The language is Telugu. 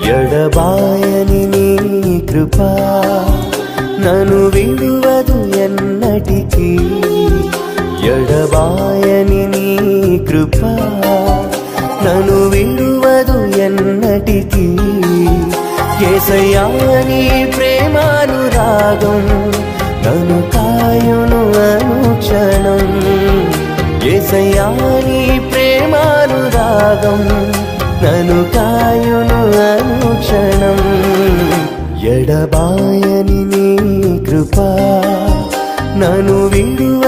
ఎడబాయని నీ కృపా నన్ను విడువదు ఎన్నటికీ. ఎడబాయని నీ కృపా నన్ను విడువదు ఎన్నటికీ. యేసయ్యా నీ ప్రేమానురాగం నన్ను కాయును అనుక్షణం. యేసయ్యా నీ ప్రేమానురాగం నన్ను కాయును అనుక్షణం. ఎడబాయని నీ కృపా నన్ను విడువ